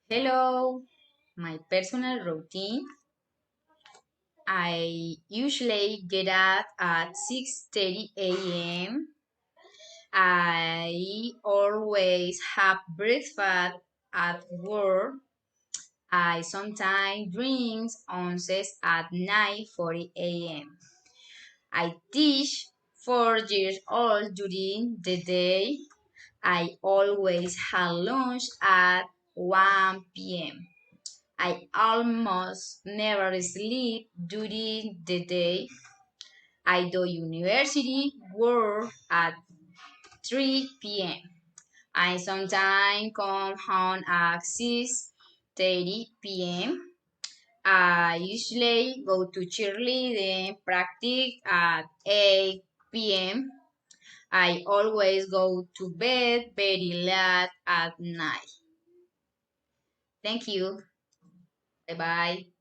Hello, my personal routine. I usually get up at 6:30 a.m. I always have breakfast at work. I sometimes drink ounces at 9:40 a.m. I teach 4 years old during the day. I always have lunch at 1 p.m. I almost never sleep during the day. I do university work at 3 p.m. I sometimes come home at 6:30 p.m. I usually go to cheerleading practice at 8 p.m. I always go to bed very late at night. Thank you. Bye bye.